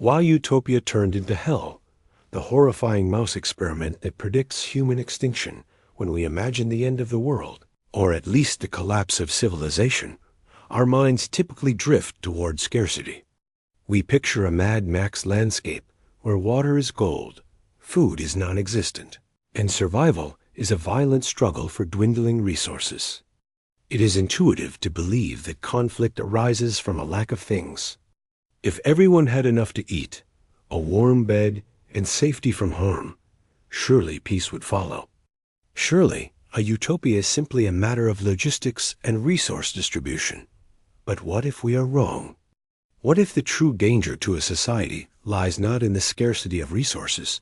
Why Utopia turned into hell, the horrifying mouse experiment that predicts human extinction when we imagine the end of the world, or at least the collapse of civilization. Our minds typically drift toward scarcity. We picture a Mad Max landscape where water is gold, food is non-existent, and survival is a violent struggle for dwindling resources. It is intuitive to believe that conflict arises from a lack of things. If everyone had enough to eat, a warm bed, and safety from harm, surely peace would follow. Surely, a utopia is simply a matter of logistics and resource distribution. But what if we are wrong? What if the true danger to a society lies not in the scarcity of resources,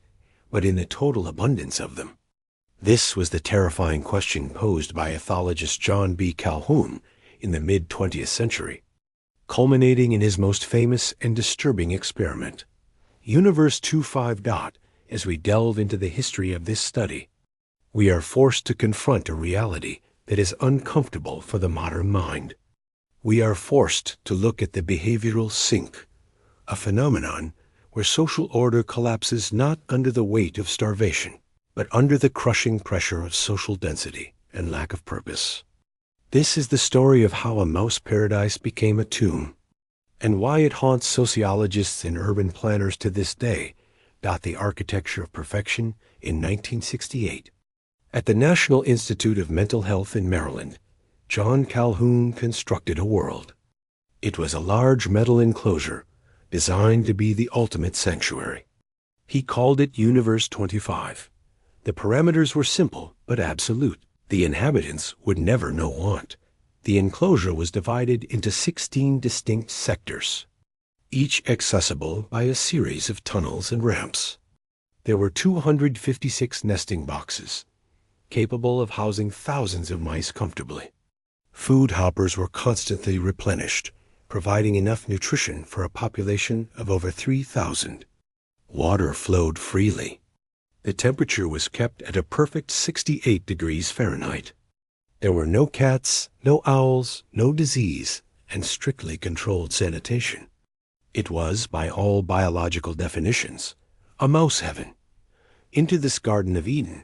but in the total abundance of them? This was the terrifying question posed by ethologist John B. Calhoun in the mid-20th century, culminating in his most famous and disturbing experiment, Universe 25. As we delve into the history of this study, we are forced to confront a reality that is uncomfortable for the modern mind. We are forced to look at the behavioral sink, a phenomenon where social order collapses not under the weight of starvation, but under the crushing pressure of social density and lack of purpose. This is the story of how a mouse paradise became a tomb, and why it haunts sociologists and urban planners to this day. The Architecture of Perfection in 1968. At the National Institute of Mental Health in Maryland, John Calhoun constructed a world. It was a large metal enclosure designed to be the ultimate sanctuary. He called it Universe 25. The parameters were simple but absolute. The inhabitants would never know want. The enclosure was divided into 16 distinct sectors, each accessible by a series of tunnels and ramps. There were 256 nesting boxes, capable of housing thousands of mice comfortably. Food hoppers were constantly replenished, providing enough nutrition for a population of over 3,000. Water flowed freely. The temperature was kept at a perfect 68 degrees Fahrenheit. There were no cats, no owls, no disease, and strictly controlled sanitation. It was, by all biological definitions, a mouse heaven. Into this Garden of Eden,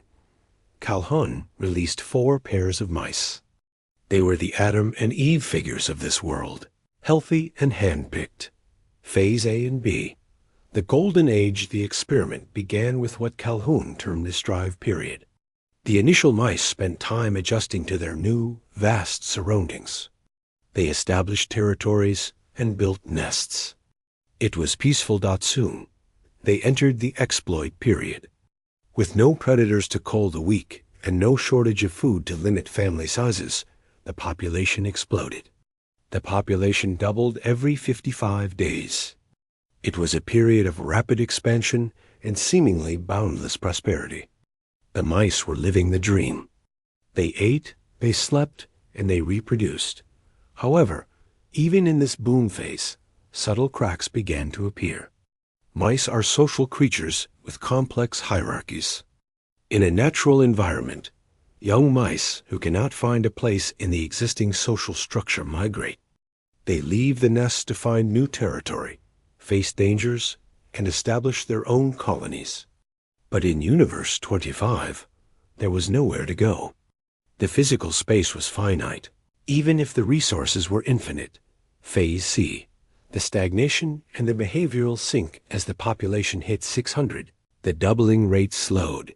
Calhoun released 4 pairs of mice. They were the Adam and Eve figures of this world, healthy and hand-picked. Phase A and B. The golden age of the experiment began with what Calhoun termed the strive period. The initial mice spent time adjusting to their new, vast surroundings. They established territories and built nests. It was peaceful. Soon, they entered the exploit period. With no predators to cull the weak and no shortage of food to limit family sizes, the population exploded. The population doubled every 55 days. It was a period of rapid expansion and seemingly boundless prosperity. The mice were living the dream. They ate, they slept, and they reproduced. However, even in this boom phase, subtle cracks began to appear. Mice are social creatures with complex hierarchies. In a natural environment, young mice who cannot find a place in the existing social structure migrate. They leave the nest to find new territory, face dangers, and establish their own colonies. But in Universe 25, there was nowhere to go. The physical space was finite, even if the resources were infinite. Phase C. The stagnation and the behavioral sink as the population hit 600. The doubling rate slowed.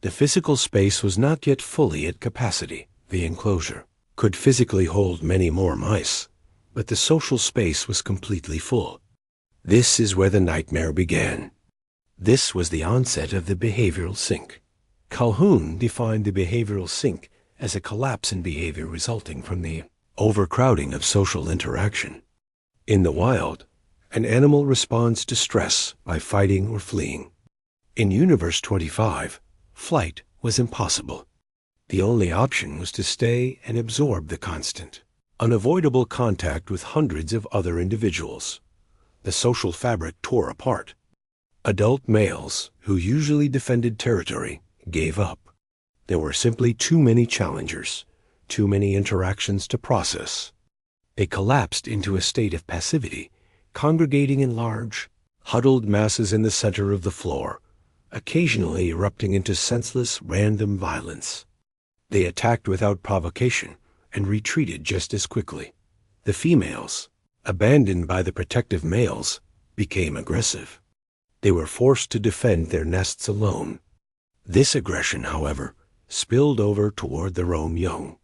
The physical space was not yet fully at capacity. The enclosure could physically hold many more mice, but the social space was completely full. This is where the nightmare began. This was the onset of the behavioral sink. Calhoun defined the behavioral sink as a collapse in behavior resulting from the overcrowding of social interaction. In the wild, an animal responds to stress by fighting or fleeing. In Universe 25, flight was impossible. The only option was to stay and absorb the constant, unavoidable contact with hundreds of other individuals. The social fabric tore apart. Adult males, who usually defended territory, gave up. There were simply too many challengers, too many interactions to process. They collapsed into a state of passivity, congregating in large, huddled masses in the center of the floor, occasionally erupting into senseless, random violence. They attacked without provocation and retreated just as quickly. The females, abandoned by the protective males, became aggressive. They were forced to defend their nests alone. This aggression, however, spilled over toward their own young.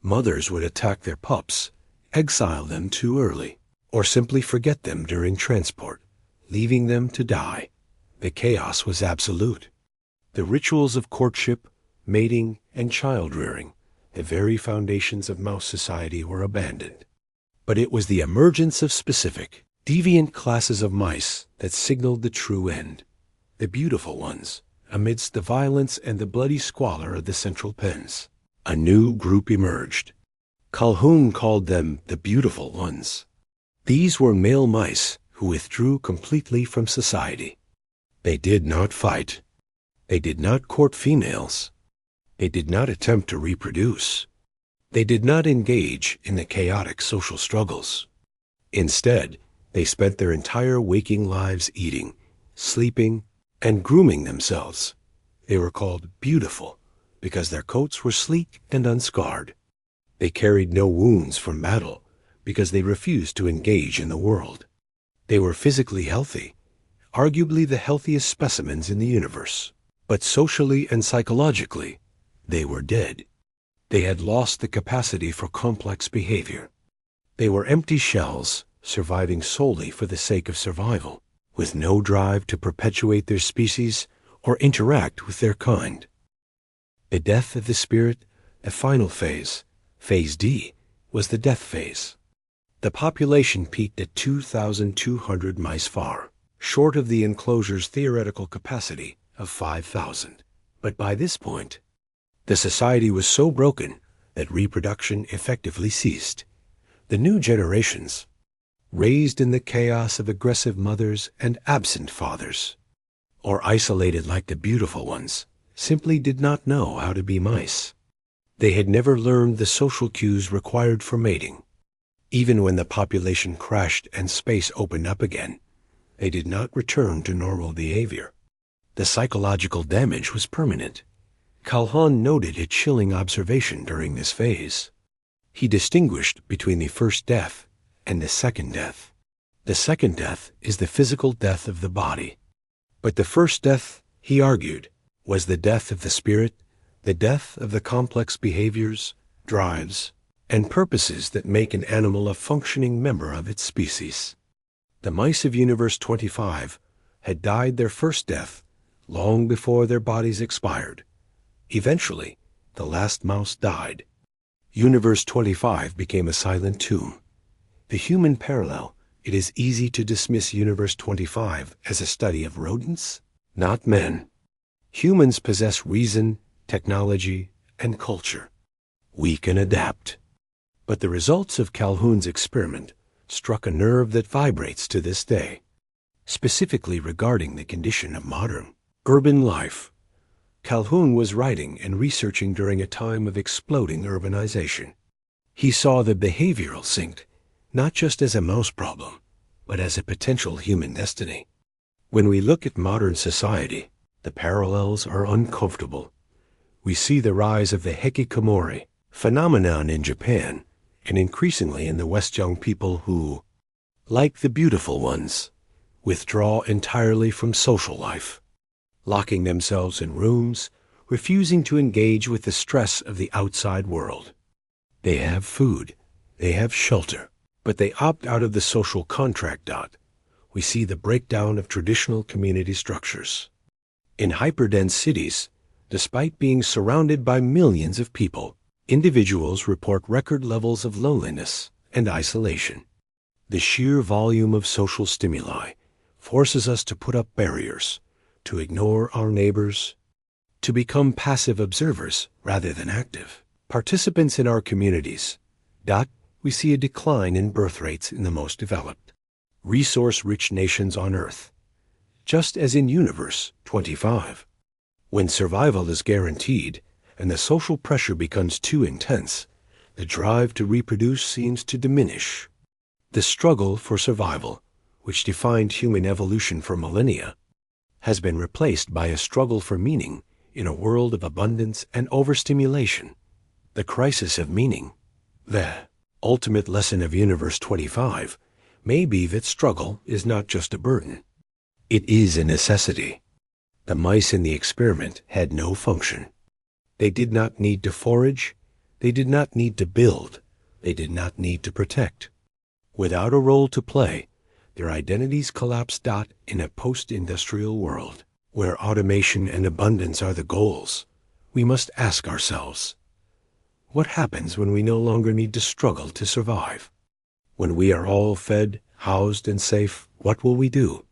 Mothers would attack their pups, exile them too early, or simply forget them during transport, leaving them to die. The chaos was absolute. The rituals of courtship, mating, and child-rearing, the very foundations of mouse society, were abandoned. But it was the emergence of specific, deviant classes of mice that signaled the true end. The beautiful ones, amidst the violence and the bloody squalor of the central pens. A new group emerged. Calhoun called them the beautiful ones. These were male mice who withdrew completely from society. They did not fight. They did not court females. They did not attempt to reproduce. They did not engage in the chaotic social struggles. Instead, they spent their entire waking lives eating, sleeping, and grooming themselves. They were called beautiful because their coats were sleek and unscarred. They carried no wounds from battle because they refused to engage in the world. They were physically healthy, arguably the healthiest specimens in the universe. But socially and psychologically, they were dead. They had lost the capacity for complex behavior. They were empty shells, surviving solely for the sake of survival, with no drive to perpetuate their species or interact with their kind. The death of the spirit, a final phase, phase D, was the death phase. The population peaked at 2,200 mice far, short of the enclosure's theoretical capacity of 5,000. But by this point, the society was so broken that reproduction effectively ceased. The new generations, raised in the chaos of aggressive mothers and absent fathers, or isolated like the beautiful ones, simply did not know how to be mice. They had never learned the social cues required for mating. Even when the population crashed and space opened up again, they did not return to normal behavior. The psychological damage was permanent. Calhoun noted a chilling observation during this phase. He distinguished between the first death and the second death. The second death is the physical death of the body. But the first death, he argued, was the death of the spirit, the death of the complex behaviors, drives, and purposes that make an animal a functioning member of its species. The mice of Universe 25 had died their first death long before their bodies expired. Eventually, the last mouse died. Universe 25 became a silent tomb. The human parallel, it is easy to dismiss Universe 25 as a study of rodents, not men. Humans possess reason, technology, and culture. We can adapt. But the results of Calhoun's experiment struck a nerve that vibrates to this day, specifically regarding the condition of modern urban life. Calhoun was writing and researching during a time of exploding urbanization. He saw the behavioral sink not just as a mouse problem, but as a potential human destiny. When we look at modern society, the parallels are uncomfortable. We see the rise of the hikikomori phenomenon in Japan, and increasingly in the West young people who, like the beautiful ones, withdraw entirely from social life, locking themselves in rooms, refusing to engage with the stress of the outside world. They have food, they have shelter, but they opt out of the social contract. We see the breakdown of traditional community structures. In hyperdense cities, despite being surrounded by millions of people, individuals report record levels of loneliness and isolation. The sheer volume of social stimuli forces us to put up barriers, to ignore our neighbors, to become passive observers rather than active participants in our communities. We see a decline in birth rates in the most developed, resource-rich nations on Earth, just as in Universe 25. When survival is guaranteed and the social pressure becomes too intense, the drive to reproduce seems to diminish. The struggle for survival, which defined human evolution for millennia, has been replaced by a struggle for meaning in a world of abundance and overstimulation. The crisis of meaning, the ultimate lesson of Universe 25, may be that struggle is not just a burden. It is a necessity. The mice in the experiment had no function. They did not need to forage. They did not need to build. They did not need to protect. Without a role to play, their identities collapsed. In a post-industrial world, where automation and abundance are the goals, we must ask ourselves, what happens when we no longer need to struggle to survive? When we are all fed, housed, and safe, what will we do?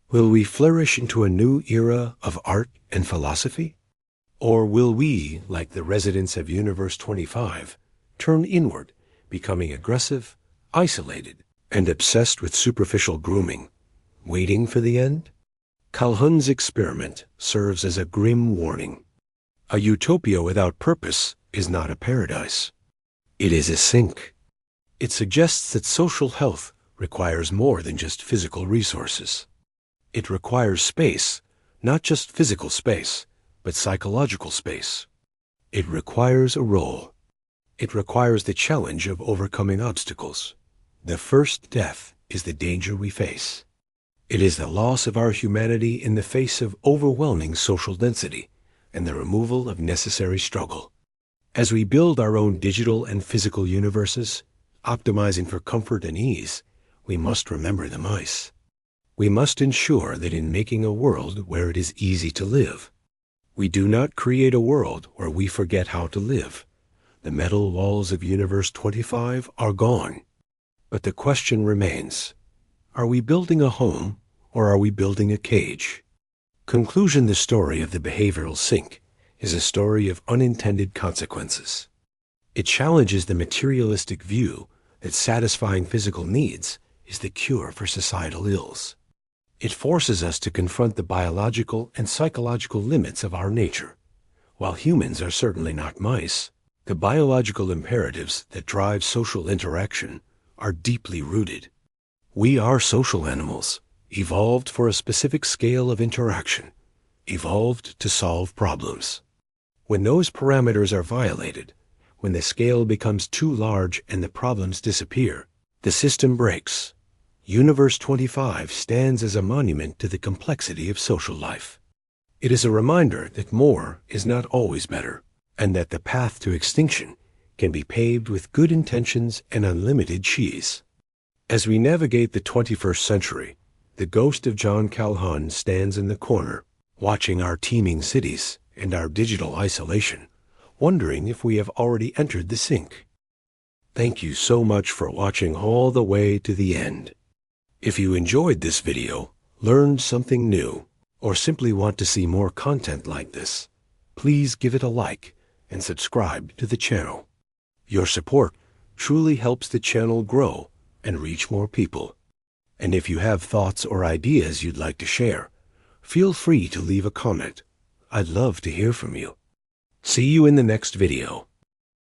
Will we flourish into a new era of art and philosophy? Or will we, like the residents of Universe 25, turn inward, becoming aggressive, isolated, and obsessed with superficial grooming, waiting for the end? Calhoun's experiment serves as a grim warning. A utopia without purpose is not a paradise. It is a sink. It suggests that social health requires more than just physical resources. It requires space, not just physical space, but psychological space. It requires a role. It requires the challenge of overcoming obstacles. The first death is the danger we face. It is the loss of our humanity in the face of overwhelming social density and the removal of necessary struggle. As we build our own digital and physical universes, optimizing for comfort and ease, we must remember the mice. We must ensure that in making a world where it is easy to live, we do not create a world where we forget how to live. The metal walls of Universe 25 are gone. But the question remains, are we building a home or are we building a cage? Conclusion: the story of the behavioral sink is a story of unintended consequences. It challenges the materialistic view that satisfying physical needs is the cure for societal ills. It forces us to confront the biological and psychological limits of our nature. While humans are certainly not mice, the biological imperatives that drive social interaction are deeply rooted. We are social animals, evolved for a specific scale of interaction, evolved to solve problems. When those parameters are violated, when the scale becomes too large and the problems disappear, the system breaks. Universe 25 stands as a monument to the complexity of social life. It is a reminder that more is not always better, and that the path to extinction can be paved with good intentions and unlimited cheese. As we navigate the 21st century, the ghost of John Calhoun stands in the corner, watching our teeming cities and our digital isolation, wondering if we have already entered the sink. Thank you so much for watching all the way to the end. If you enjoyed this video, learned something new, or simply want to see more content like this, please give it a like and subscribe to the channel. Your support truly helps the channel grow and reach more people. And if you have thoughts or ideas you'd like to share, feel free to leave a comment. I'd love to hear from you. See you in the next video.